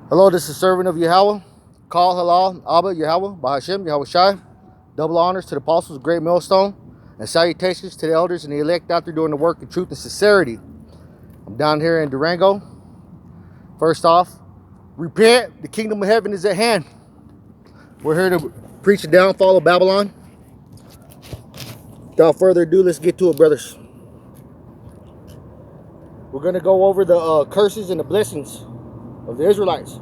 Hello, this is servant of YAHAWAH. Call halal, AHBA, YAHAWAH, BAHA, YAHAWASHI. Double honors to the apostles, great millstone, and salutations to the elders and the elect out there doing the work of truth and sincerity. I'm down here in Durango. First off, repent, the kingdom of heaven is at hand. We're here to preach the downfall of Babylon. Without further ado, let's get to it, brothers. We're going to go over the curses and the blessings of the Israelites.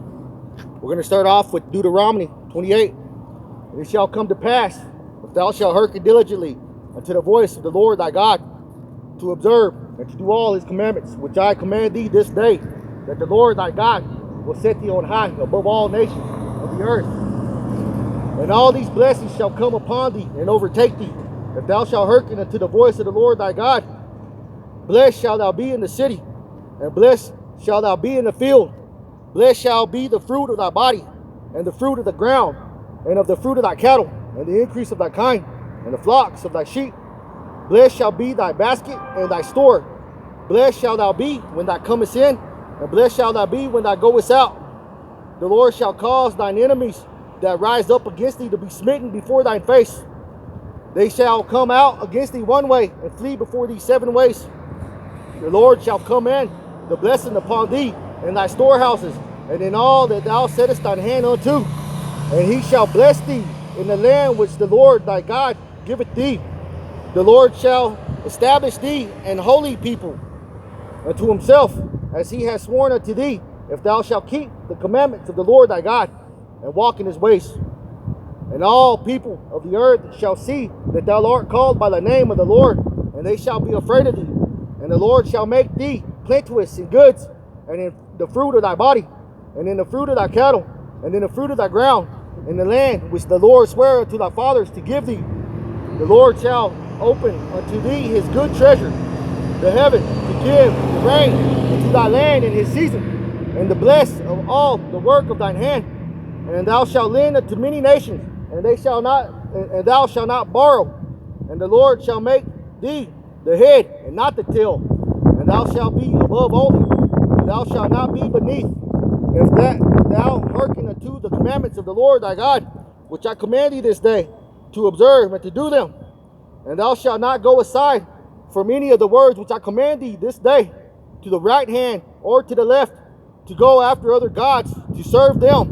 We're going to start off with Deuteronomy 28. And it shall come to pass, if thou shalt hearken diligently unto the voice of the Lord thy God, to observe and to do all his commandments, which I command thee this day, that the Lord thy God will set thee on high above all nations of the earth. And all these blessings shall come upon thee and overtake thee, if thou shalt hearken unto the voice of the Lord thy God. Blessed shalt thou be in the city, and blessed shalt thou be in the field. Blessed shall be the fruit of thy body, and the fruit of the ground, and of the fruit of thy cattle, and the increase of thy kind, and the flocks of thy sheep. Blessed shall be thy basket and thy store. Blessed shalt thou be when thou comest in, and blessed shalt thou be when thou goest out. The Lord shall cause thine enemies that rise up against thee to be smitten before thine face. They shall come out against thee one way, and flee before thee 7 ways. The Lord shall command the blessing upon thee in thy storehouses, and in all that thou settest thine hand unto. And he shall bless thee in the land which the Lord thy God giveth thee. The Lord shall establish thee an holy people unto himself, as he has sworn unto thee, if thou shalt keep the commandments of the Lord thy God, and walk in his ways. And all people of the earth shall see that thou art called by the name of the Lord, and they shall be afraid of thee. And the Lord shall make thee plenteous in goods, and in the fruit of thy body, and in the fruit of thy cattle, and in the fruit of thy ground, in the land which the Lord sware unto thy fathers to give thee. The Lord shall open unto thee his good treasure, the heaven, to give the rain into thy land in his season, and to bless of all the work of thine hand. And thou shalt lend unto many nations, and thou shalt not borrow. And the Lord shall make thee the head and not the tail, and thou shalt be above only, and thou shalt not be beneath. If that thou hearken unto the commandments of the Lord thy God, which I command thee this day, to observe and to do them, and thou shalt not go aside from any of the words which I command thee this day, to the right hand or to the left, to go after other gods to serve them.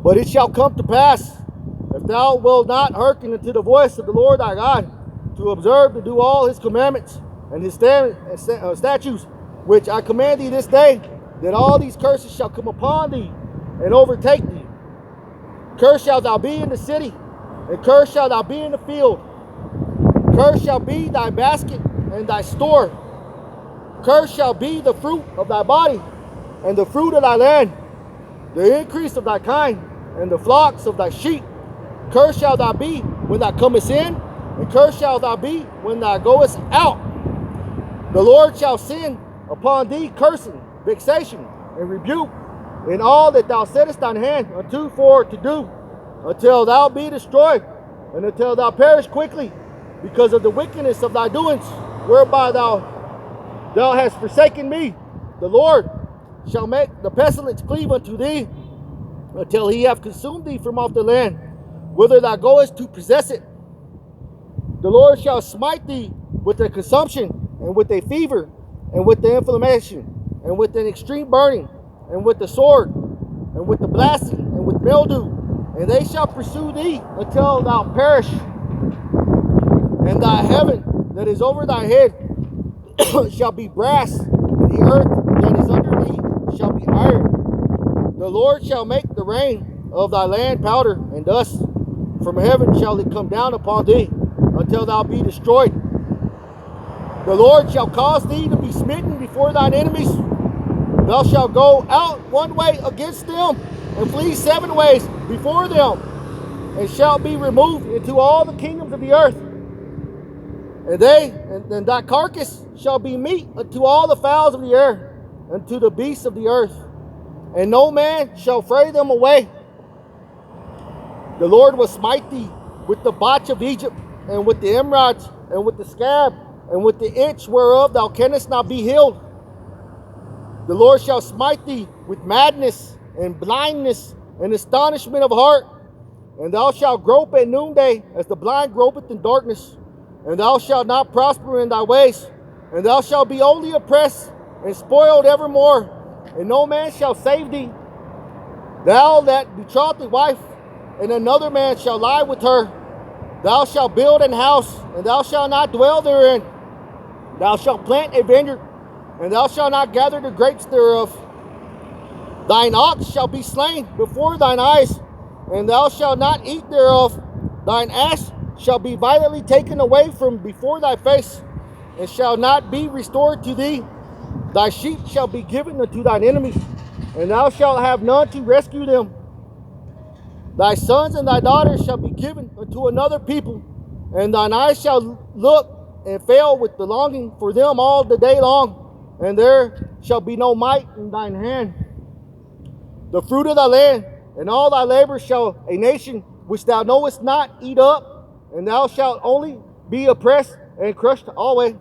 But it shall come to pass, if thou wilt not hearken unto the voice of the Lord thy God, to observe to do all his commandments and his statutes, which I command thee this day, that all these curses shall come upon thee and overtake thee. Cursed shalt thou be in the city, and cursed shalt thou be in the field. Cursed shall be thy basket and thy store. Cursed shall be the fruit of thy body, and the fruit of thy land, the increase of thy kind, and the flocks of thy sheep. Cursed shalt thou be when thou comest in, and cursed shalt thou be when thou goest out. The Lord shall send upon thee cursing, vexation, and rebuke in all that thou settest thine hand unto for to do, until thou be destroyed, and until thou perish quickly, because of the wickedness of thy doings, whereby thou hast forsaken me. The Lord shall make the pestilence cleave unto thee, until he have consumed thee from off the land, whither thou goest to possess it. The Lord shall smite thee with a consumption, and with a fever, and with the inflammation, and with an extreme burning, and with the sword, and with the blasting, and with mildew, and they shall pursue thee until thou perish. And thy heaven that is over thy head shall be brass, and the earth that is under thee shall be iron. The Lord shall make the rain of thy land powder and dust. From heaven shall it come down upon thee, until thou be destroyed. The Lord shall cause thee to be smitten before thine enemies. Thou shalt go out one way against them, and flee 7 ways before them, and shalt be removed into all the kingdoms of the earth. And thy carcass shall be meat unto all the fowls of the air, and to the beasts of the earth, and no man shall fray them away. The Lord will smite thee with the botch of Egypt, and with the emerods, and with the scab, and with the itch whereof thou canst not be healed. The Lord shall smite thee with madness and blindness and astonishment of heart. And thou shalt grope at noonday as the blind gropeth in darkness. And thou shalt not prosper in thy ways. And thou shalt be only oppressed and spoiled evermore. And no man shall save thee. Thou that betrotheth thy wife, and another man shall lie with her. Thou shalt build an house, and thou shalt not dwell therein. Thou shalt plant a vineyard, and thou shalt not gather the grapes thereof. Thine ox shall be slain before thine eyes, and thou shalt not eat thereof. Thine ass shall be violently taken away from before thy face, and shall not be restored to thee. Thy sheep shall be given unto thine enemies, and thou shalt have none to rescue them. Thy sons and thy daughters shall be given unto another people, and thine eyes shall look and fail with the longing for them all the day long, and there shall be no might in thine hand. The fruit of thy land and all thy labor shall a nation which thou knowest not eat up, and thou shalt only be oppressed and crushed always,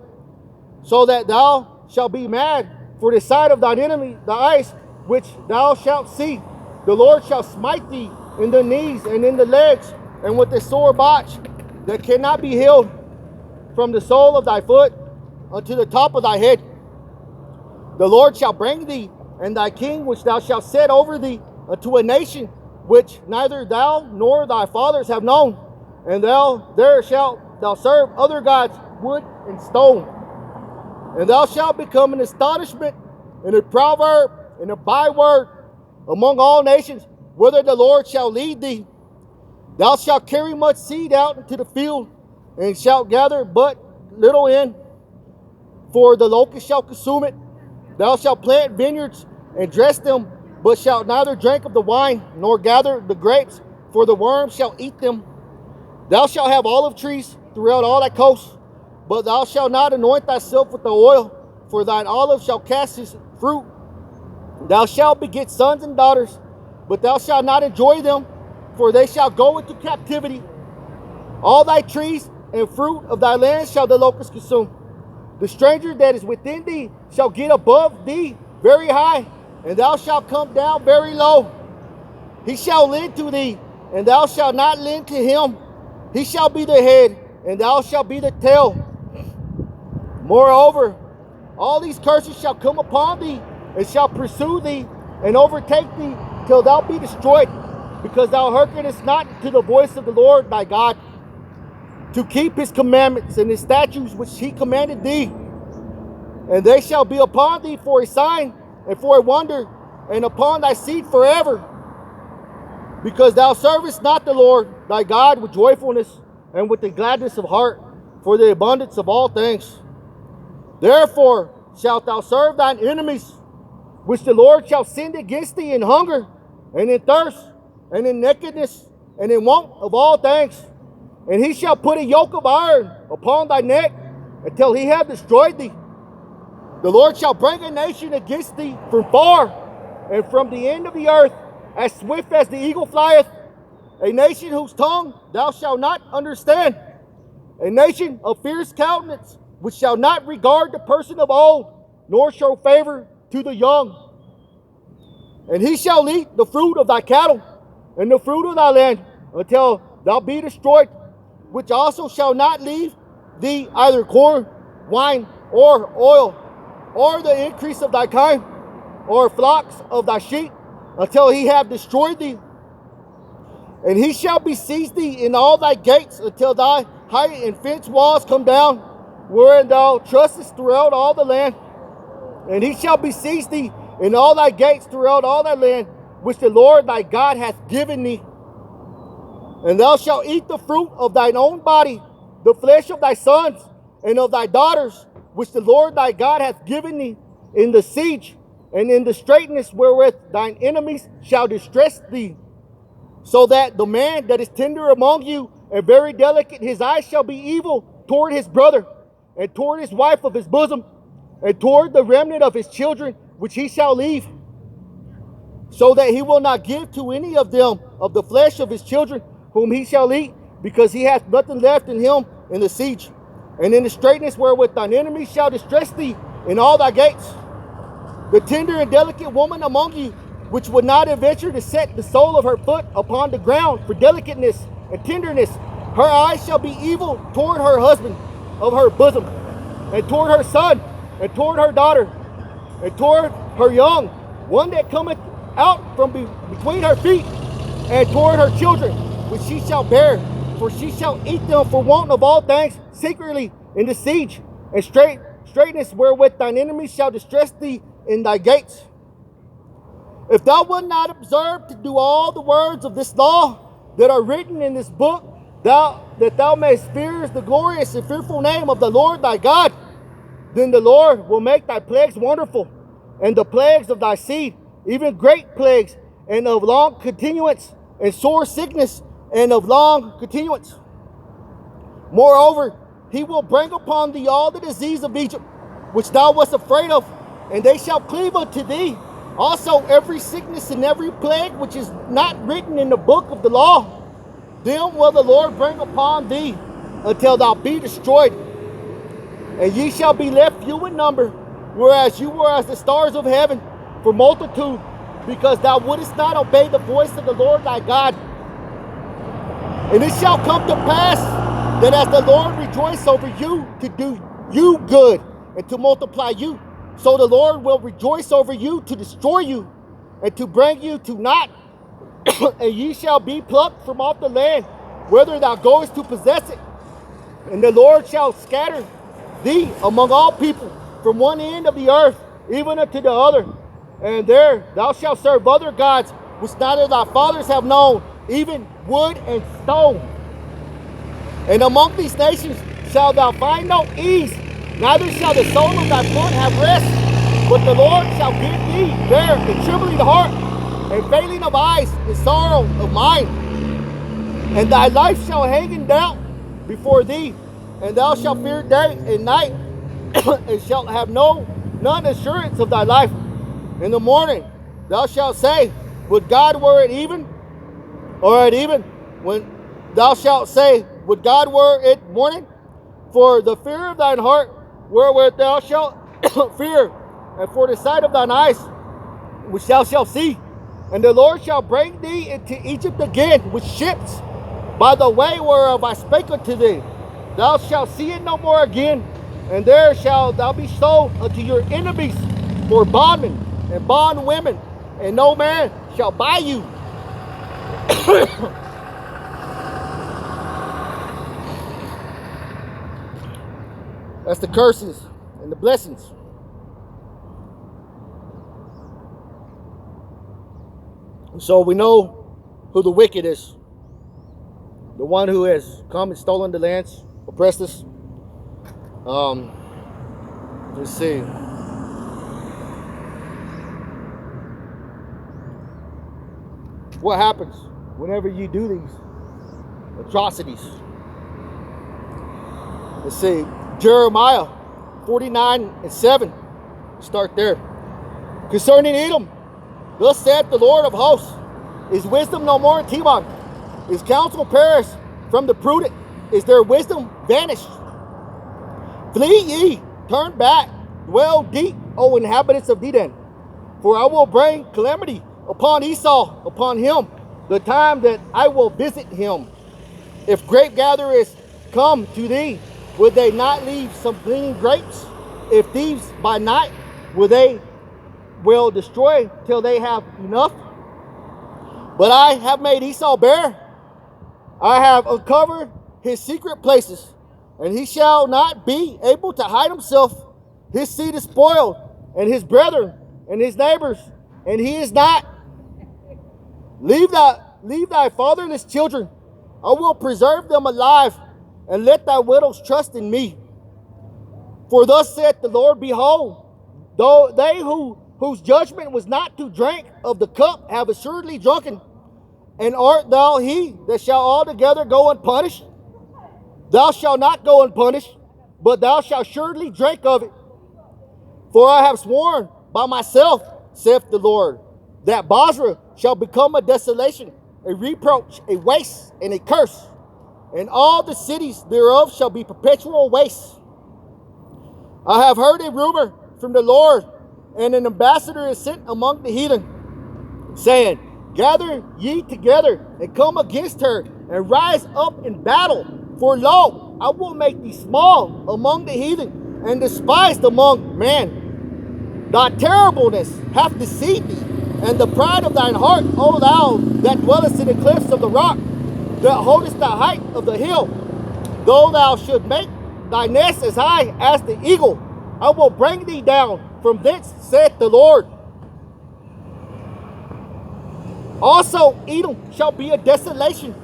so that thou shalt be mad for the sight of thine enemy, the eyes which thou shalt see. The Lord shall smite thee in the knees and in the legs, and with a sore botch that cannot be healed, from the sole of thy foot unto the top of thy head. The Lord shall bring thee and thy king which thou shalt set over thee unto a nation which neither thou nor thy fathers have known, and there shalt thou serve other gods, wood and stone. And thou shalt become an astonishment and a proverb and a byword among all nations, whither the Lord shall lead thee. Thou shalt carry much seed out into the field, and shalt gather but little in, for the locust shall consume it. Thou shalt plant vineyards and dress them, but shalt neither drink of the wine, nor gather the grapes, for the worms shall eat them. Thou shalt have olive trees throughout all thy coasts, but thou shalt not anoint thyself with the oil, for thine olive shall cast his fruit. Thou shalt beget sons and daughters, but thou shalt not enjoy them, for they shall go into captivity. All thy trees and fruit of thy land shall the locust consume. The stranger that is within thee shall get above thee very high, and thou shalt come down very low. He shall lend to thee, and thou shalt not lend to him. He shall be the head, and thou shalt be the tail. Moreover, all these curses shall come upon thee, and shall pursue thee, and overtake thee, till thou be destroyed, because thou hearkenest not to the voice of the Lord thy God, to keep his commandments and his statutes which he commanded thee. And they shall be upon thee for a sign and for a wonder, and upon thy seed forever, because thou servest not the Lord thy God with joyfulness and with the gladness of heart, for the abundance of all things. Therefore shalt thou serve thine enemies, which the Lord shall send against thee in hunger, and in thirst, and in nakedness, and in want of all things. And he shall put a yoke of iron upon thy neck, until he have destroyed thee. The Lord shall bring a nation against thee from far, and from the end of the earth, as swift as the eagle flieth. A nation whose tongue thou shalt not understand. A nation of fierce countenance, which shall not regard the person of old, nor show favor to the young. And he shall eat the fruit of thy cattle, and the fruit of thy land, until thou be destroyed, which also shall not leave thee either corn, wine, or oil, or the increase of thy kind, or flocks of thy sheep, until he have destroyed thee. And he shall besiege thee in all thy gates, until thy height and fence walls come down, wherein thou trustest throughout all the land. And he shall besiege thee in all thy gates throughout all thy land, which the Lord thy God hath given thee. And thou shalt eat the fruit of thine own body, the flesh of thy sons and of thy daughters, which the Lord thy God hath given thee, in the siege and in the straitness wherewith thine enemies shall distress thee. So that the man that is tender among you and very delicate, his eyes shall be evil toward his brother, and toward his wife of his bosom, and toward the remnant of his children which he shall leave, so that he will not give to any of them of the flesh of his children whom he shall eat, because he hath nothing left in him in the siege, and in the straitness wherewith thine enemies shall distress thee in all thy gates. the tender and delicate woman among you, which would not adventure to set the sole of her foot upon the ground for delicateness and tenderness. Her eyes shall be evil toward her husband of her bosom, and toward her son, and toward her daughter, and toward her young, one that cometh out from between her feet, and toward her children, which she shall bear, for she shall eat them for want of all things secretly in the siege, and straightness wherewith thine enemies shall distress thee in thy gates. If thou wilt not observe to do all the words of this law that are written in this book, that thou mayst fear the glorious and fearful name of the Lord thy God, then the Lord will make thy plagues wonderful, and the plagues of thy seed, even great plagues, and of long continuance, and sore sickness, and of long continuance. Moreover, he will bring upon thee all the disease of Egypt, which thou wast afraid of, and they shall cleave unto thee. Also every sickness and every plague which is not written in the book of the law, them will the Lord bring upon thee until thou be destroyed. And ye shall be left few in number, whereas you were as the stars of heaven for multitude, because thou wouldest not obey the voice of the Lord thy God. And it shall come to pass that as the Lord rejoice over you to do you good and to multiply you, so the Lord will rejoice over you to destroy you and to bring you to naught. And ye shall be plucked from off the land, whither thou goest to possess it. And the Lord shall scatter thee among all people, from one end of the earth even unto the other. And there thou shalt serve other gods, which neither thy fathers have known, even wood and stone. And among these nations shalt thou find no ease, neither shall the sole of thy foot have rest. But the Lord shall give thee there a trembling heart, and failing of eyes, and sorrow of mind. And thy life shall hang in doubt before thee, and thou shalt fear day and night, and shalt have none assurance of thy life. In the morning thou shalt say, would God were at even, or at even, when thou shalt say, would God were at morning? For the fear of thine heart wherewith thou shalt fear, and for the sight of thine eyes which thou shalt see. And the Lord shall bring thee into Egypt again with ships, by the way whereof I spake unto thee. Thou shalt see it no more again, and there shalt thou be sold unto your enemies for bondmen and bondwomen, and no man shall buy you. That's the curses and the blessings. So we know who the wicked is. The one who has come and stolen the lands, oppressed us. Let's see. What happens whenever you do these atrocities? Let's see. Jeremiah 49:7. Start there. Concerning Edom, thus saith the Lord of hosts, is wisdom no more in Teman? Is counsel perished from the prudent? Is their wisdom vanished? Flee ye, turn back, dwell deep, O inhabitants of Dedan. For I will bring calamity upon Esau, upon him, the time that I will visit him. If grape gatherers come to thee, would they not leave some gleaning grapes? If thieves by night, will destroy till they have enough? But I have made Esau bare. I have uncovered his secret places, and he shall not be able to hide himself. His seed is spoiled, and his brethren, and his neighbors, and he is not. Leave thy fatherless children. I will preserve them alive, and let thy widows trust in me. For thus saith the Lord, behold, though they whose judgment was not to drink of the cup have assuredly drunken, and art thou he that shall altogether go unpunished? Thou shalt not go unpunished, but thou shalt surely drink of it. For I have sworn by myself, saith the Lord, that Basra shall become a desolation, a reproach, a waste, and a curse, and all the cities thereof shall be perpetual waste. I have heard a rumor from the Lord And an ambassador is sent among the heathen, saying, gather ye together, and come against her, and rise up in battle. For lo, I will make thee small among the heathen, and despised among men. Thy terribleness hath deceived thee, and the pride of thine heart, O thou that dwellest in the cliffs of the rock, that holdest the height of the hill. Though thou should make thy nest as high as the eagle, I will bring thee down from thence, saith the Lord. Also Edom shall be a desolation.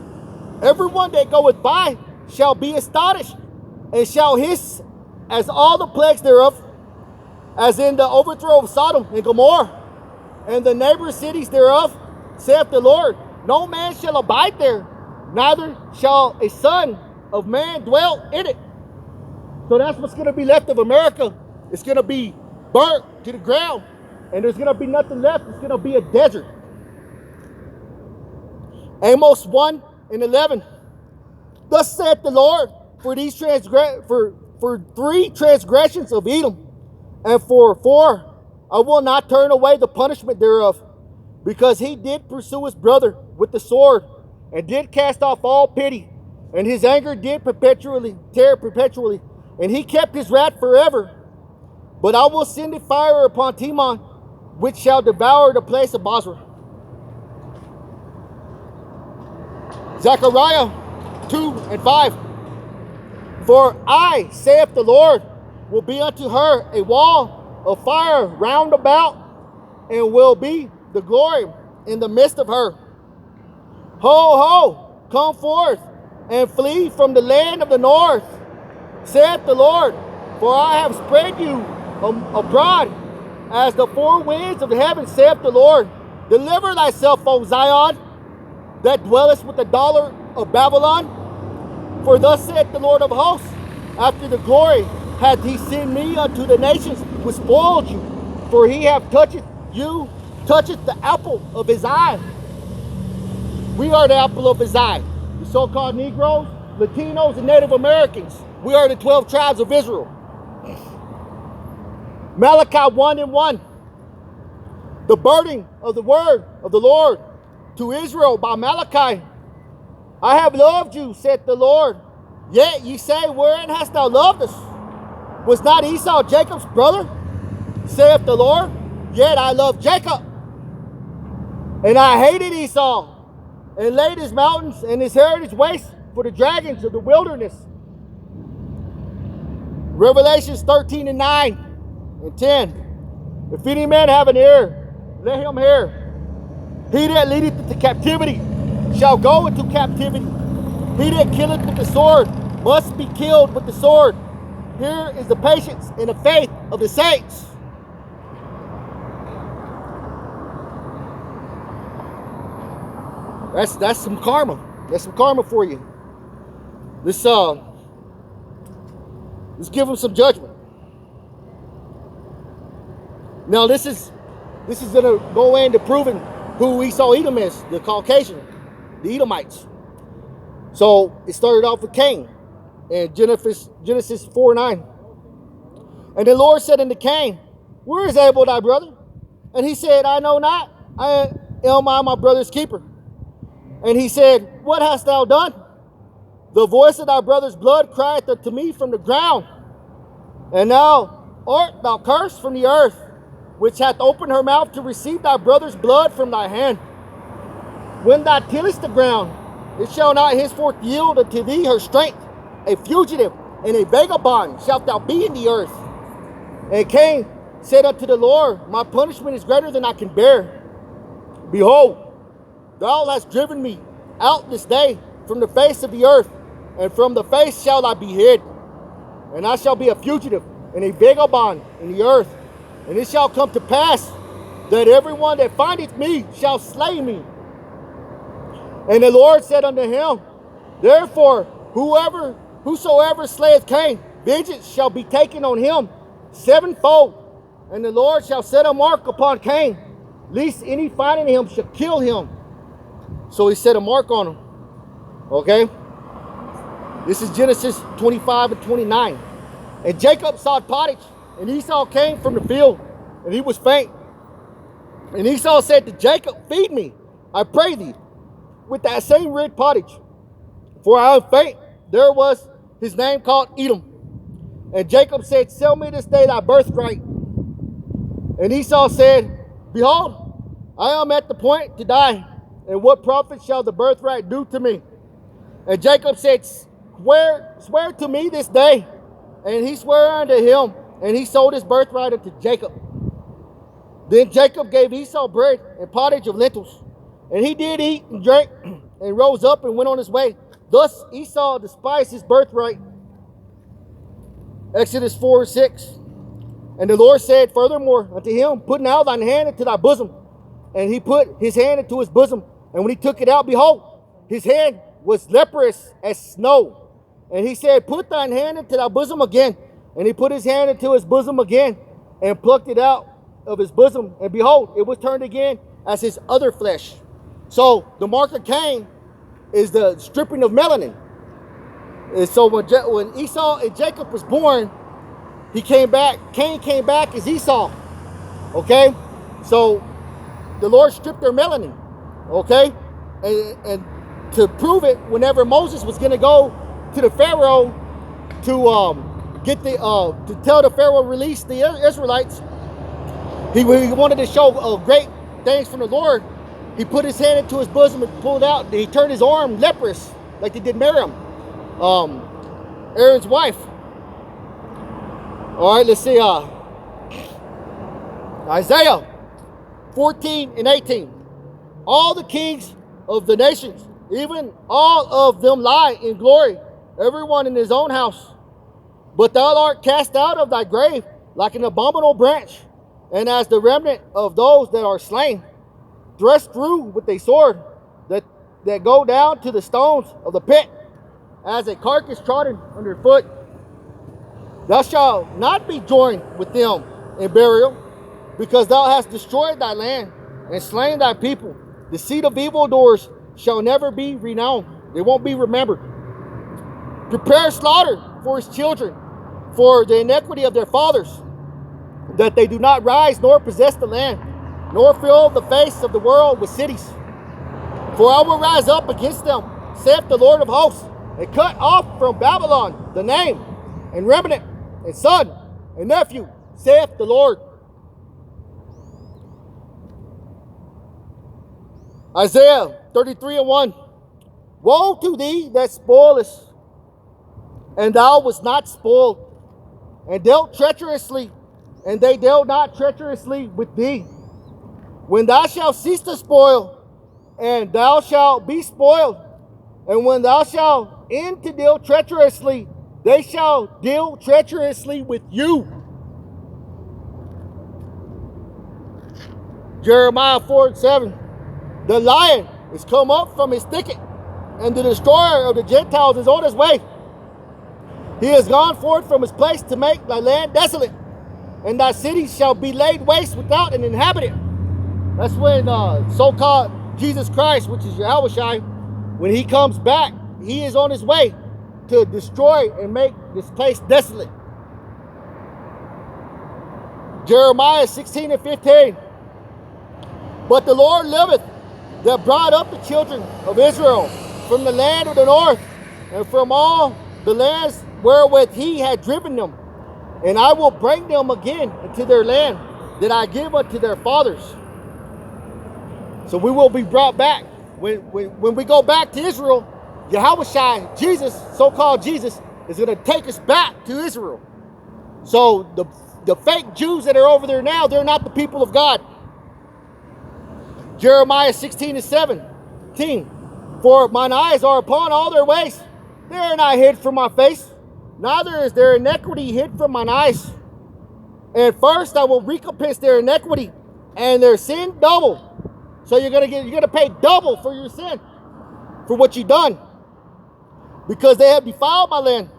Everyone that goeth by shall be astonished, and shall hiss as all the plagues thereof, as in the overthrow of Sodom and Gomorrah, and the neighbor cities thereof, saith the Lord. No man shall abide there, neither shall a son of man dwell in it. So that's what's going to be left of America. It's going to be burnt to the ground, and there's going to be nothing left. It's going to be a desert. Amos 1:11. Thus saith the Lord, for three transgressions of Edom, and for 4, I will not turn away the punishment thereof, because he did pursue his brother with the sword, and did cast off all pity, and his anger did tear perpetually, and he kept his wrath forever. But I will send a fire upon Timon, which shall devour the place of Bozrah. Zechariah 2:5. For I, saith the Lord, will be unto her a wall of fire round about, and will be the glory in the midst of her. Ho, ho, come forth, and flee from the land of the north, saith the Lord, for I have spread you abroad as the four winds of heaven, saith the Lord. Deliver thyself, O Zion, that dwellest with the daughter of Babylon. For thus saith the Lord of hosts, after the glory hath he sent me unto the nations which spoiled you, for he hath toucheth the apple of his eye. We are the apple of his eye. The so-called Negroes, Latinos, and Native Americans. We are the 12 tribes of Israel. Malachi 1:1. The burden of the word of the Lord to Israel by Malachi. I have loved you, saith the Lord. Yet ye say, wherein hast thou loved us? Was not Esau Jacob's brother? Saith the Lord. Yet I loved Jacob, and I hated Esau, and laid his mountains and his heritage waste for the dragons of the wilderness. Revelations 13:9 and 10. If any man have an ear, let him hear. He that leadeth into captivity shall go into captivity. He that killeth with the sword must be killed with the sword. Here is the patience and the faith of the saints. That's some karma. That's some karma for you. Let's give them some judgment. Now this is gonna go into proving who Esau Edom is, the Caucasian, the Edomites. So it started off with Cain in Genesis 4:9. And the Lord said unto Cain, where is Abel thy brother? And he said, I know not. I am my brother's keeper. And he said, what hast thou done? The voice of thy brother's blood crieth unto me from the ground. And now art thou cursed from the earth, which hath opened her mouth to receive thy brother's blood from thy hand. When thou tillest the ground, it shall not henceforth yield unto thee her strength. A fugitive and a vagabond shalt thou be in the earth. And Cain said unto the Lord, my punishment is greater than I can bear. Behold, thou hast driven me out this day from the face of the earth, and from the face shall I be hid. And I shall be a fugitive and a vagabond in the earth. And it shall come to pass that everyone that findeth me shall slay me. And the Lord said unto him, therefore, whosoever slayeth Cain, vengeance shall be taken on him sevenfold. And the Lord shall set a mark upon Cain, lest any finding him shall kill him. So he set a mark on him. Okay? This is Genesis 25 and 29. And Jacob sought pottage, and Esau came from the field. and he was faint. And Esau said to Jacob, feed me, I pray thee, with that same red pottage. For I am faint. There was his name called Edom. And Jacob said, sell me this day thy birthright. And Esau said, behold, I am at the point to die, and what profit shall the birthright do to me? And Jacob said, swear to me this day. And he swore unto him, and he sold his birthright unto Jacob. Then Jacob gave Esau bread and pottage of lentils. And he did eat and drank, and rose up and went on his way. Thus Esau despised his birthright. Exodus 4:6. And the Lord said furthermore unto him, put now thine hand into thy bosom. And he put his hand into his bosom. And when he took it out, behold, his hand was leprous as snow. And he said, put thine hand into thy bosom again. And he put his hand into his bosom again, and plucked it out of his bosom. And behold, it was turned again as his other flesh. So the mark of Cain is the stripping of melanin. And so when Esau and Jacob was born, Cain came back as Esau. Okay? So the Lord stripped their melanin. Okay? And to prove it, whenever Moses was going to go to the Pharaoh to tell the Pharaoh release the Israelites, he wanted to show great things from the Lord. He put his hand into his bosom and pulled out. He turned his arm leprous, like they did Miriam, Aaron's wife. All right, let's see. Isaiah 14:18. All the kings of the nations, even all of them, lie in glory, everyone in his own house. But thou art cast out of thy grave like an abominable branch, and as the remnant of those that are slain, thrust through with a sword, that go down to the stones of the pit, as a carcass trodden underfoot. Thou shalt not be joined with them in burial, because thou hast destroyed thy land and slain thy people. The seed of evildoers shall never be renowned. They won't be remembered. Prepare slaughter for his children, for the iniquity of their fathers, that they do not rise nor possess the land, nor fill the face of the world with cities. For I will rise up against them, saith the Lord of hosts, and cut off from Babylon the name, and remnant, and son, and nephew, saith the Lord. Isaiah 33:1. Woe to thee that spoilest, and thou wast not spoiled, and dealt treacherously, and they dealt not treacherously with thee. When thou shalt cease to spoil, and thou shalt be spoiled, and when thou shalt end to deal treacherously, they shall deal treacherously with you. Jeremiah 4:7. The lion is come up from his thicket, and the destroyer of the Gentiles is on his way. He has gone forth from his place to make thy land desolate, and thy cities shall be laid waste without an inhabitant. That's when so-called Jesus Christ, which is YAHAWASHI, when he comes back, he is on his way to destroy and make this place desolate. Jeremiah 16:15. But the Lord liveth, that brought up the children of Israel from the land of the north, and from all the lands wherewith he had driven them. And I will bring them again into their land that I give unto their fathers. So we will be brought back. When we go back to Israel, YAHAWASHI, Jesus, so-called Jesus, is going to take us back to Israel. So the fake Jews that are over there now, they're not the people of God. Jeremiah 16:17. For mine eyes are upon all their ways. They are not hid from my face, neither is their iniquity hid from mine eyes. And first I will recompense their iniquity and their sin double. So you're gonna pay double for your sin, for what you've done. Because they have defiled my land.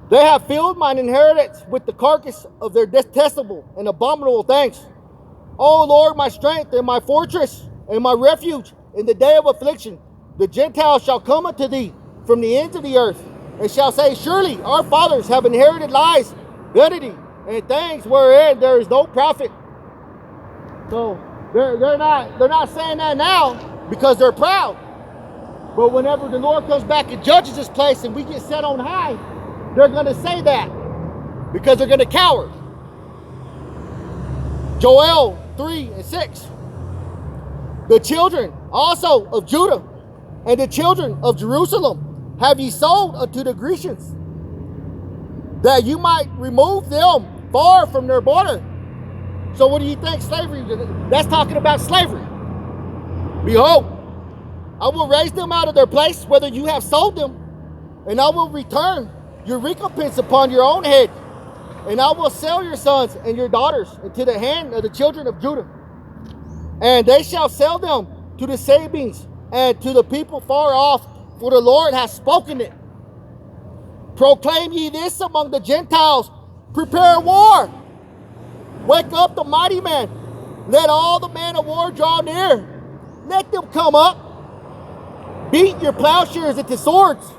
They have filled mine inheritance with the carcass of their detestable and abominable things. O Lord, my strength and my fortress and my refuge in the day of affliction, the Gentiles shall come unto thee from the ends of the earth, and shall say, surely our fathers have inherited lies, vanity, and things wherein there is no profit. So they're not saying that now because they're proud. But whenever the Lord comes back and judges this place and we get set on high, they're going to say that because they're going to cower. Joel 3:6. The children also of Judah and the children of Jerusalem have ye sold unto the Grecians, that you might remove them far from their border. So what do you think slavery? That's talking about slavery. Behold, I will raise them out of their place, whether you have sold them, and I will return your recompense upon your own head, and I will sell your sons and your daughters into the hand of the children of Judah, and they shall sell them to the Sabines and to the people far off, for the Lord has spoken it. Proclaim ye this among the Gentiles, prepare war. Wake up the mighty man. Let all the men of war draw near. Let them come up. Beat your plowshares into swords,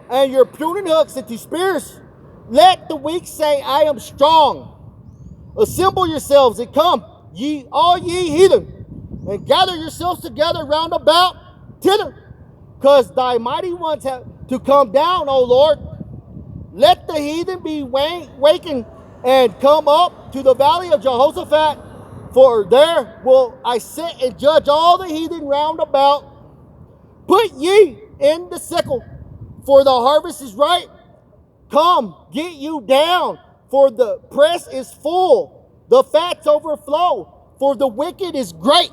and your pruning hooks into spears. Let the weak say, I am strong. Assemble yourselves and come, ye all ye heathen, and gather yourselves together round about thither, because thy mighty ones have to come down, O Lord. Let the heathen be wakened and come up to the valley of Jehoshaphat, for there will I sit and judge all the heathen round about. Put ye in the sickle, for the harvest is ripe. Come, get you down, for the press is full. The fats overflow, for the wicked is great.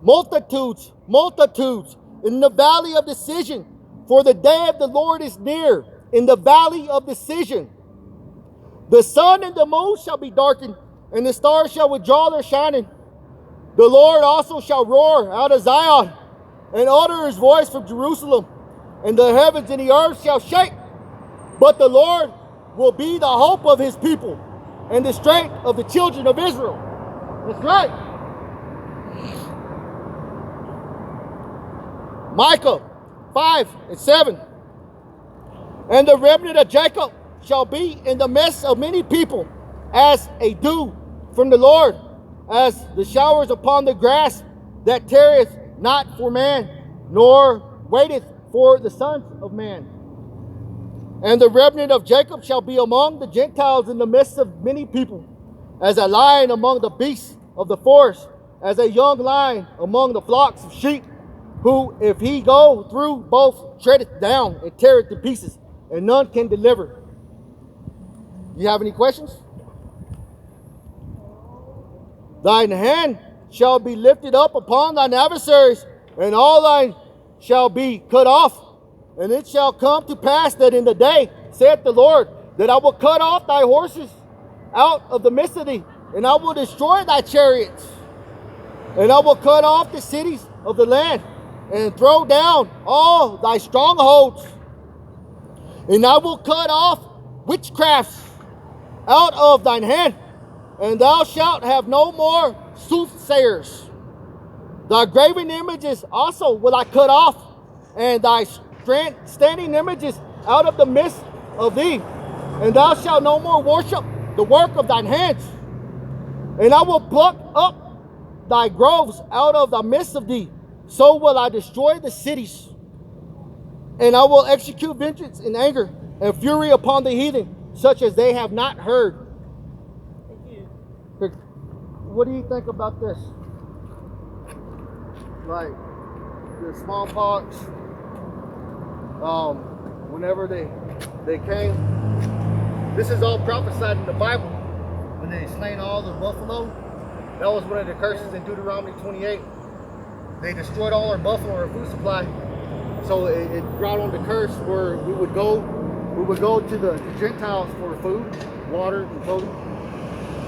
Multitudes, multitudes, in the valley of decision, for the day of the Lord is near, in the valley of decision. The sun and the moon shall be darkened, and the stars shall withdraw their shining. The Lord also shall roar out of Zion, and utter his voice from Jerusalem, and the heavens and the earth shall shake. But the Lord will be the hope of his people, and the strength of the children of Israel. That's right. Micah 5:7. And the remnant of Jacob shall be in the midst of many people, as a dew from the Lord, as the showers upon the grass, that tarrieth not for man, nor waiteth for the sons of man. And the remnant of Jacob shall be among the Gentiles in the midst of many people, as a lion among the beasts of the forest, as a young lion among the flocks of sheep, who, if he go through, both treadeth down and teareth to pieces, and none can deliver. You have any questions? Thine hand shall be lifted up upon thine adversaries, and all thine shall be cut off. And it shall come to pass that in the day, saith the Lord, that I will cut off thy horses out of the midst of thee, and I will destroy thy chariots. And I will cut off the cities of the land, and throw down all thy strongholds. And I will cut off witchcrafts out of thine hand, and thou shalt have no more soothsayers. Thy graven images also will I cut off, and thy standing images out of the midst of thee. And thou shalt no more worship the work of thine hands. And I will pluck up thy groves out of the midst of thee. So will I destroy the cities. And I will execute vengeance in anger and fury upon the heathen, such as they have not heard. Thank you. What do you think about this? Like the smallpox, whenever they came, this is all prophesied in the Bible. When they slain all the buffalo, that was one of the curses in Deuteronomy 28. They destroyed all our buffalo, our food supply. So it brought on the curse where we would go to the Gentiles for food, water, and clothing.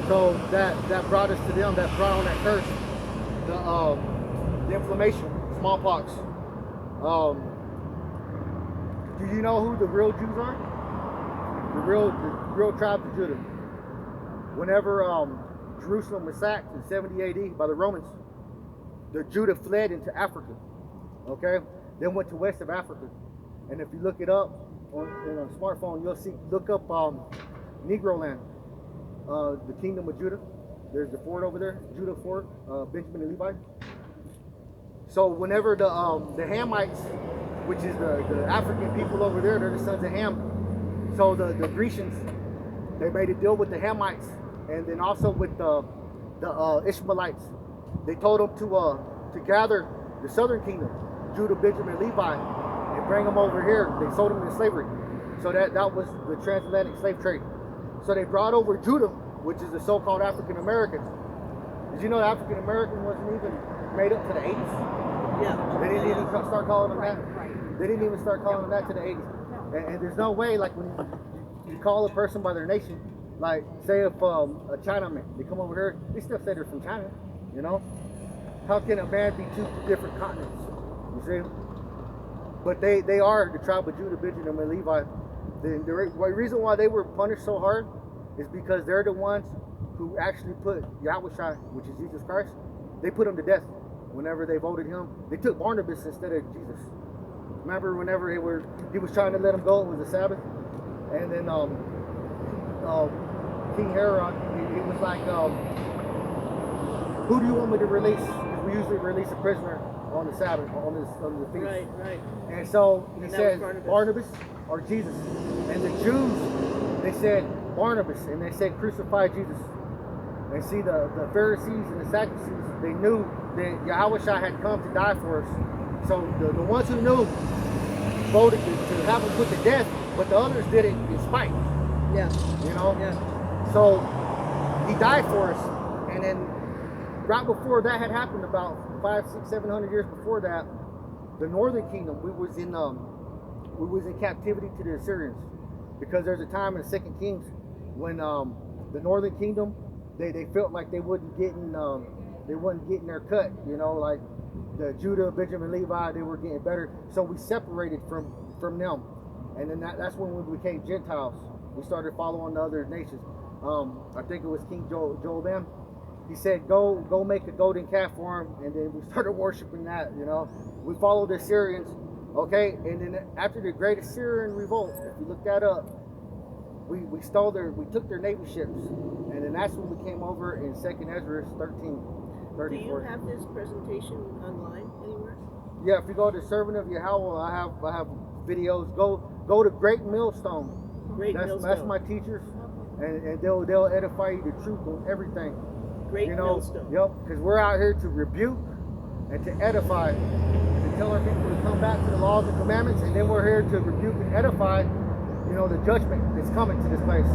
So that brought us to them. That brought on that curse, the inflammation, smallpox. Do you know who the real Jews are? The real tribe of Judah. Whenever Jerusalem was sacked in 70 AD by the Romans, the Judah fled into Africa. Okay, then went to west of Africa. And if you look it up in a smartphone, you'll see. Look up Negro land. the kingdom of Judah. There's the fort over there, Judah fort, Benjamin and Levi. So whenever the Hamites, which is the African people over there, they're the sons of Ham. So the Grecians, they made a deal with the Hamites, and then also with the Ishmaelites. They told them to gather the southern kingdom, Judah, Benjamin, Levi, and bring them over here. They sold them into slavery. So that was the transatlantic slave trade. So they brought over Judah, which is the so-called African Americans. Did you know African American wasn't even made up to the 80s? Yeah. They didn't even start calling them that. Right. They didn't even start calling them that to the 80s. And there's no way, like, when you call a person by their nation, like, say if a Chinaman, they come over here, they still say they're from China, you know? How can a man be two different continents? You see? But they are the tribe of Judah, Benjamin, and Levi. The reason why they were punished so hard is because they're the ones who actually put YAHAWASHI, which is Jesus Christ, they put him to death whenever they voted him. They took Barnabas instead of Jesus. Remember whenever he was trying to let him go, it was the Sabbath, and then King Herod, he was like, who do you want me to release? Because we usually release a prisoner on the Sabbath, on the feast. Right, right. And so he said Barnabas or Jesus. And the Jews, they said Barnabas, and they said crucify Jesus. And see, the Pharisees and the Sadducees, they knew that YAHAWASHI had come to die for us. So the ones who knew voted to have him put to death, but the others did it in spite. Yeah. You know? Yeah. So he died for us. And then right before that had happened, about 500, 600, 700 years before that, the northern kingdom, we was in captivity to the Assyrians, because there's a time in the Second Kings when the northern kingdom, they felt like they wasn't getting their cut, you know, like the Judah, Benjamin, Levi, they were getting better. So we separated from them, and then that's when we became Gentiles. We started following the other nations. I think it was King Joabam. He said, go make a golden calf for him, and then we started worshiping that, you know. We followed the Assyrians, okay, and then after the Great Assyrian Revolt, if you look that up, we took their navy ships, and then that's when we came over in 2nd Ezra 13, 34. Do you have this presentation online anywhere? Yeah, if you go to Servant of Yahawah, I have videos. Go to Great Millstone. That's my teachers, and they'll edify you the truth on everything. Great Millstone. Yep, because we're out here to rebuke and to edify, to tell our people to come back to the laws and commandments, and then we're here to rebuke and edify, you know, the judgment that's coming to this place.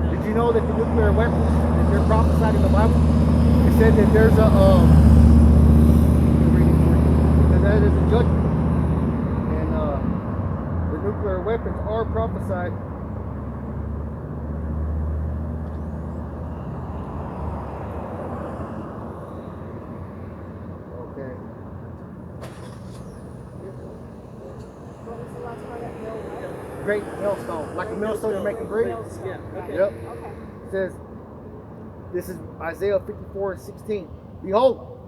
Did you know that the nuclear weapons that they're prophesied in the Bible? It said that there's a because that is a judgment, and the nuclear weapons are prophesied. Great millstone, like a millstone you're making bread. Yeah. Okay. Yep. Okay. It says, this is Isaiah 54:16. Behold,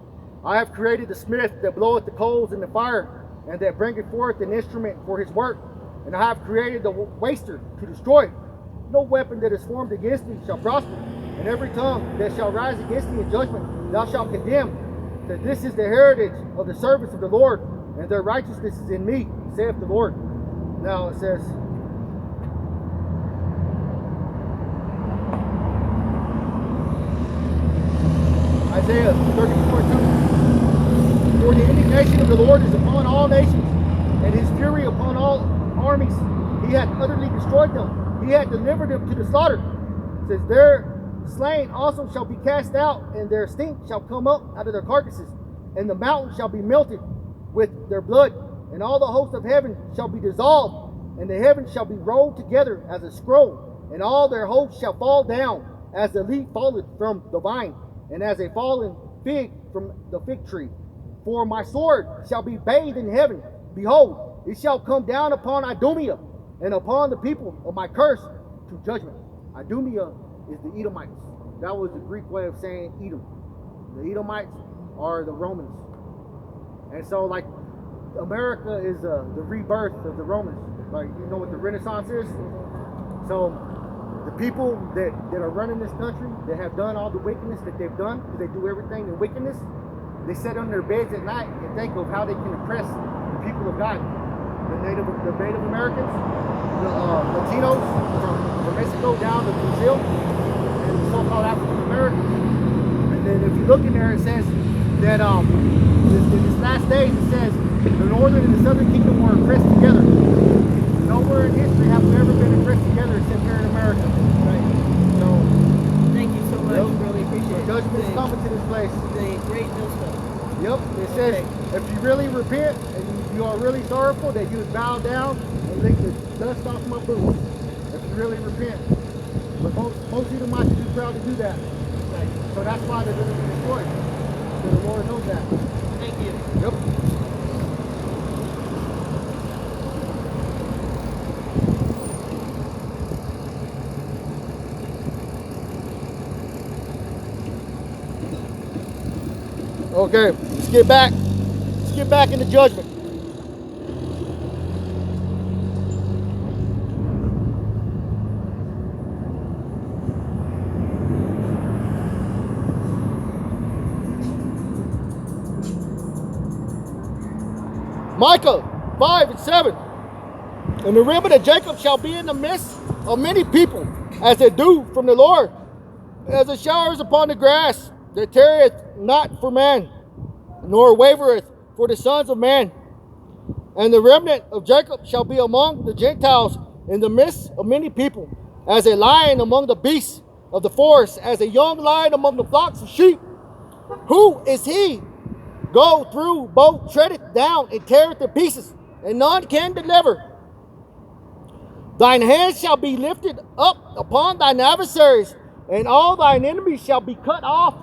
I have created the smith that bloweth the coals in the fire, and that bringeth forth an instrument for his work. And I have created the waster to destroy. No weapon that is formed against thee shall prosper, and every tongue that shall rise against thee in judgment thou shalt condemn. That this is the heritage of the servants of the Lord, and their righteousness is in me, saith the Lord. Now it says, Isaiah 34:2. For the indignation of the Lord is upon all nations, and his fury upon all armies. He hath utterly destroyed them. He hath delivered them to the slaughter. It says, their slain also shall be cast out, and their stink shall come up out of their carcasses, and the mountains shall be melted with their blood, and all the hosts of heaven shall be dissolved, and the heavens shall be rolled together as a scroll, and all their hosts shall fall down as the leaf falleth from the vine, and as a fallen fig from the fig tree. For my sword shall be bathed in heaven. Behold, it shall come down upon Idumea, and upon the people of my curse to judgment. Idumea is the Edomites. That was the Greek way of saying Edom. The Edomites are the Romans. And so, like, America is the rebirth of the Romans. Like, you know what the Renaissance is? So the people that are running this country, that have done all the wickedness that they've done, because they do everything in wickedness, they sit on their beds at night and think of how they can oppress the people of God. The Native Americans, the Latinos from Mexico down to Brazil, and the so-called African Americans. And then if you look in there, it says that in this last days, it says the northern and the southern kingdom were oppressed together. Nowhere in history have we ever been oppressed together except here in America. Right. So thank you so much. Really appreciate it. Judgment is coming to this place. The great millstone. Yep. It says if you really repent and you are really sorrowful, that you would bow down and lick the dust off my boots. If you really repent. But most Edomites are too proud to do that. Right. So that's why they're going to be destroyed. So the Lord knows that. Thank you. Yep. Okay, let's get back. Let's get back into judgment. Micah 5 and 7. And the remnant of Jacob shall be in the midst of many people, as the dew from the Lord, as the showers upon the grass, that tarrieth not for man, nor wavereth for the sons of man. And the remnant of Jacob shall be among the Gentiles in the midst of many people, as a lion among the beasts of the forest, as a young lion among the flocks of sheep. Who is he? Go through both, treadeth down, and teareth to pieces, and none can deliver. Thine hand shall be lifted up upon thine adversaries, and all thine enemies shall be cut off.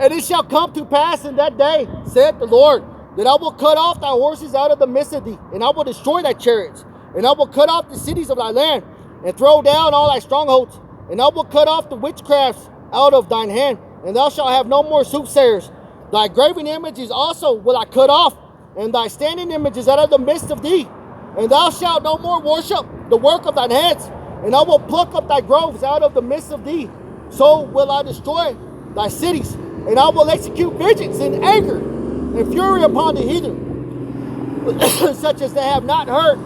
And it shall come to pass in that day, saith the Lord, that I will cut off thy horses out of the midst of thee, and I will destroy thy chariots, and I will cut off the cities of thy land, and throw down all thy strongholds, and I will cut off the witchcrafts out of thine hand, and thou shalt have no more soothsayers. Thy graven images also will I cut off, and thy standing images out of the midst of thee, and thou shalt no more worship the work of thine hands, and I will pluck up thy groves out of the midst of thee. So will I destroy thy cities, and I will execute vengeance in anger and fury upon the heathen, such as they have not heard.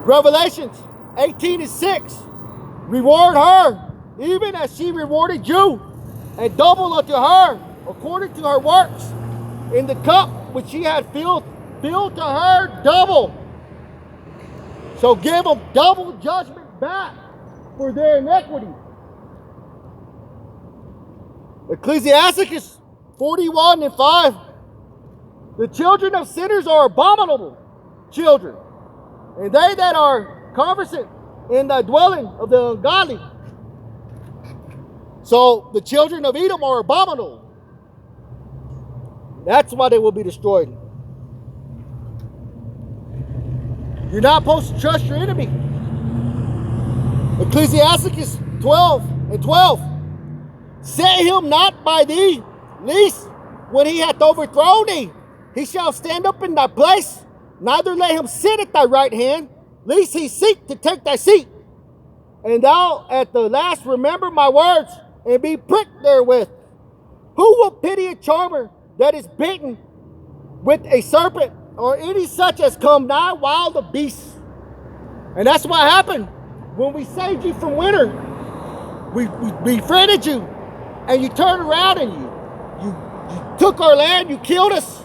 Revelations 18 and 6. Reward her, even as she rewarded you, and double unto her according to her works. In the cup which she had filled to her double. So give them double judgment back for their iniquity. Ecclesiasticus 41 and 5. The children of sinners are abominable children, and they that are conversant in the dwelling of the ungodly. So the children of Edom are abominable. That's why they will be destroyed. You're not supposed to trust your enemy. Ecclesiasticus 12 and 12. Set him not by thee, lest when he hath overthrown thee, he shall stand up in thy place. Neither let him sit at thy right hand, lest he seek to take thy seat. And thou at the last remember my words, and be pricked therewith. Who will pity a charmer that is bitten with a serpent, or any such as come nigh wild beasts? And that's what happened when we saved you from winter. We befriended you, and you turned around and you took our land, you killed us.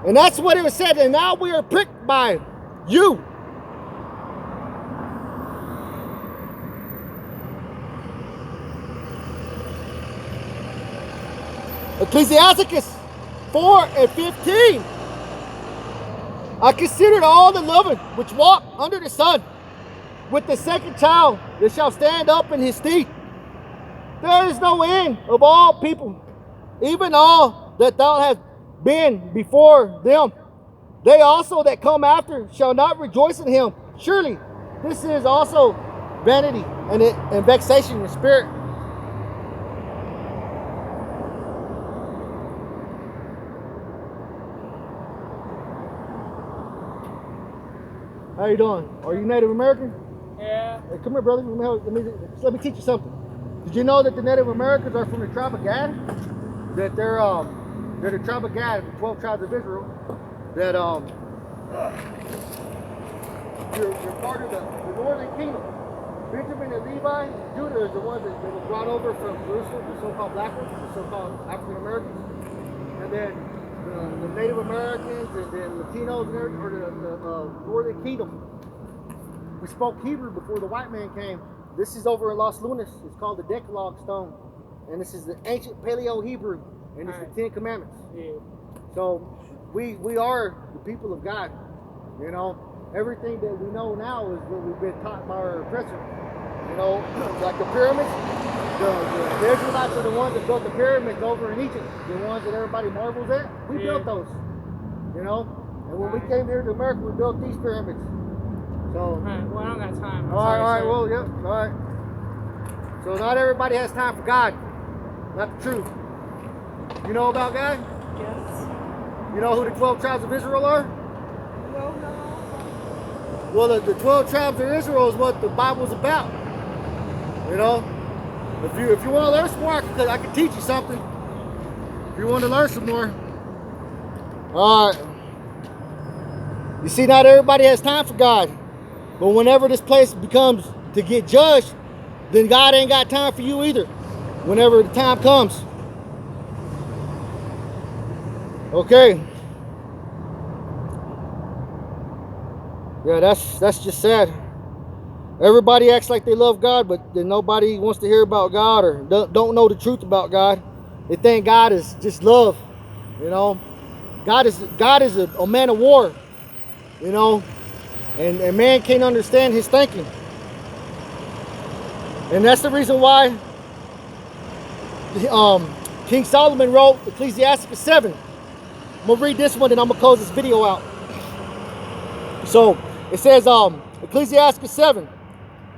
And that's what it was said, and now we are pricked by you. Ecclesiasticus 4 and 15. I considered all the loving which walk under the sun, with the second child that shall stand up in his stead. There is no end of all people, even all that thou hast been before them. They also that come after shall not rejoice in him. Surely this is also vanity and vexation of spirit. How you doing? Are you Native American? Yeah. Hey, come here, brother. Let me teach you something. Did you know that the Native Americans are from the tribe of Gad? That they're the tribe of Gad, the 12 tribes of Israel. That you're part of the northern kingdom. Benjamin and Levi, Judah is the ones that were brought over from Jerusalem, the so-called black ones, the so-called African Americans, and then the Native Americans, and then Latinos, and everything, or the northern kingdom. We spoke Hebrew before the white man came. This is over in Los Lunas. It's called the Decalogue Stone, and this is the ancient Paleo Hebrew, and it's the 10 Commandments. Yeah. So we are the people of God. You know, everything that we know now is what we've been taught by our oppressor. You know, like the pyramids. The Israelites are the ones that built the pyramids over in Egypt. The ones that everybody marvels at. We built those. You know, and when we came here to America, we built these pyramids. So, all right, well, I don't got time. All right, well, yep, all right. So not everybody has time for God. Not the truth. You know about God? Yes. You know who the 12 tribes of Israel are? No. Well, the 12 tribes of Israel is what the Bible's about. You know? If you want to learn some more, I can teach you something. If you want to learn some more. All right. You see, not everybody has time for God. But whenever this place becomes to get judged, then God ain't got time for you either. Whenever the time comes. Okay. Yeah, that's just sad. Everybody acts like they love God, but then nobody wants to hear about God or don't know the truth about God. They think God is just love. You know, God is a man of war. You know. And man can't understand his thinking. And that's the reason why King Solomon wrote Ecclesiastes 7. I'm going to read this one and I'm going to close this video out. So it says, Ecclesiastes 7.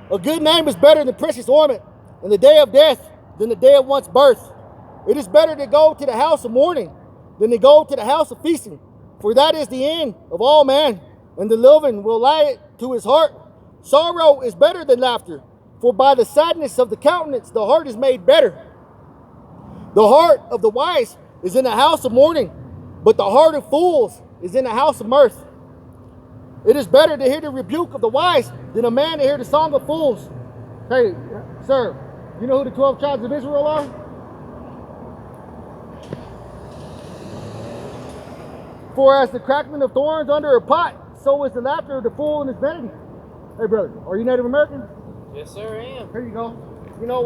A good name is better than precious ornament, and the day of death than the day of one's birth. It is better to go to the house of mourning than to go to the house of feasting. For that is the end of all man. And the living will lie it to his heart. Sorrow is better than laughter, for by the sadness of the countenance the heart is made better. The heart of the wise is in the house of mourning, but the heart of fools is in the house of mirth. It is better to hear the rebuke of the wise than a man to hear the song of fools. Hey, sir, you know who the 12 tribes of Israel are? For as the crackling of thorns under a pot, so is the laughter of the fool in his vanity. Hey, brother, are you Native American? Yes, sir, I am. Here you go. You know,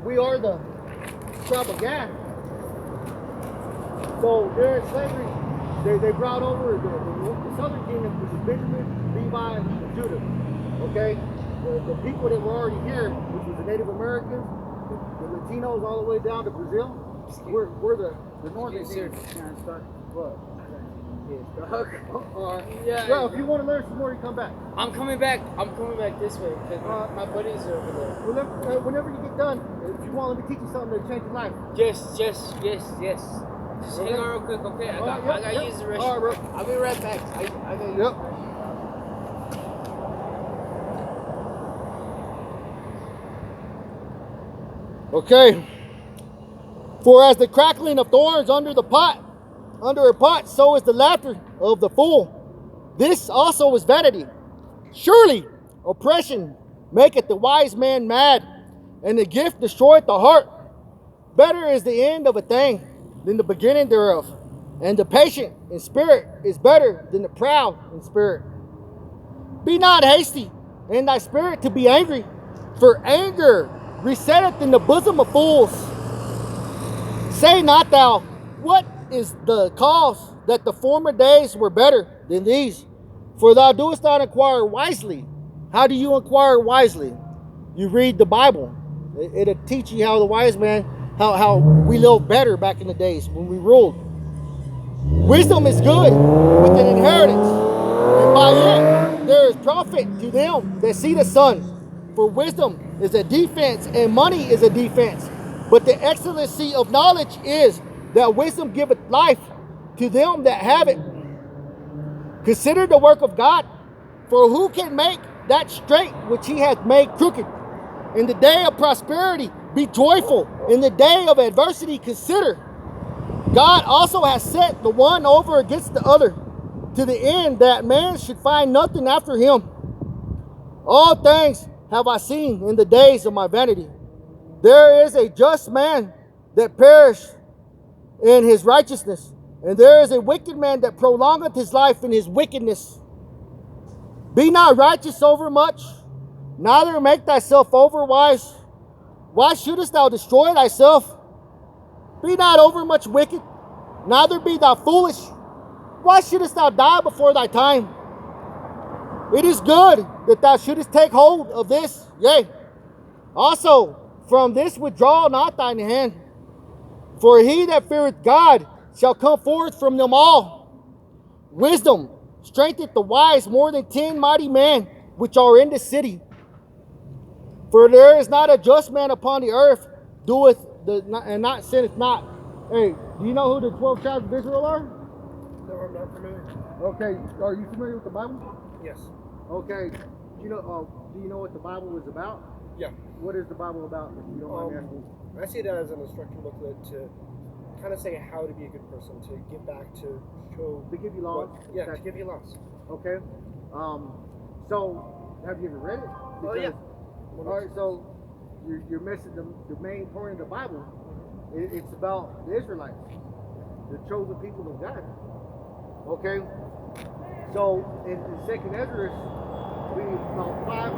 we are the tribe of Gad. So during slavery, they brought over the southern kingdom, which is Benjamin, Levi, and Judah. Okay? The people that were already here, which was the Native Americans, the Latinos all the way down to Brazil, we're the northern kingdom. What? Well, if you want to learn some more, you come back. I'm coming back this way because my buddies are over there. Well, whenever you get done, if you want, let me teach you something to change your life. Yes. Just hang on real quick, okay? I got to use the restroom. All right, bro. I'll be right back. I got to Yep. Okay. For as the crackling of thorns under a pot, so is the laughter of the fool. This also is vanity. Surely oppression maketh the wise man mad, and the gift destroyeth the heart. Better is the end of a thing than the beginning thereof, and the patient in spirit is better than the proud in spirit. Be not hasty in thy spirit to be angry, for anger resetteth in the bosom of fools. Say not thou, what is the cause that the former days were better than these? For thou doest not inquire wisely. How do you inquire wisely? You read the Bible. It'll teach you how the wise man, how we lived better back in the days when we ruled. Wisdom is good with an inheritance, and by it there is profit to them that see the sun. For wisdom is a defense, and money is a defense. But the excellency of knowledge is that wisdom giveth life to them that have it. Consider the work of God, For who can make that straight which he hath made crooked? In the day of prosperity, be joyful. In the day of adversity, consider. God also has set the one over against the other, to the end that man should find nothing after him. All things have I seen in the days of my vanity. There is a just man that perished in his righteousness, and there is a wicked man that prolongeth his life in his wickedness. Be not righteous over much, neither make thyself over wise. Why shouldest thou destroy thyself? Be not over much wicked, neither be thou foolish. Why shouldest thou die before thy time? It is good that thou shouldest take hold of this. Yea, also from this withdraw not thine hand. For he that feareth God shall come forth from them all. Wisdom strengtheneth the wise more than 10 mighty men which are in the city. For there is not a just man upon the earth doeth and not sinneth not. Hey, do you know who the 12 tribes of Israel are? No, I'm not familiar. Okay, are you familiar with the Bible? Yes. Okay, do you know what the Bible is about? Yeah. What is the Bible about, if you don't mind me asking? I see it as an instruction booklet to kind of say how to be a good person, to give back, to show. To give you laws? To give you laws. Okay. So, have you ever read it? Oh, yeah. All right, so you're missing the main point of the Bible. It's about the Israelites, the chosen people of God. Okay. So in Second Ezra, we about 500.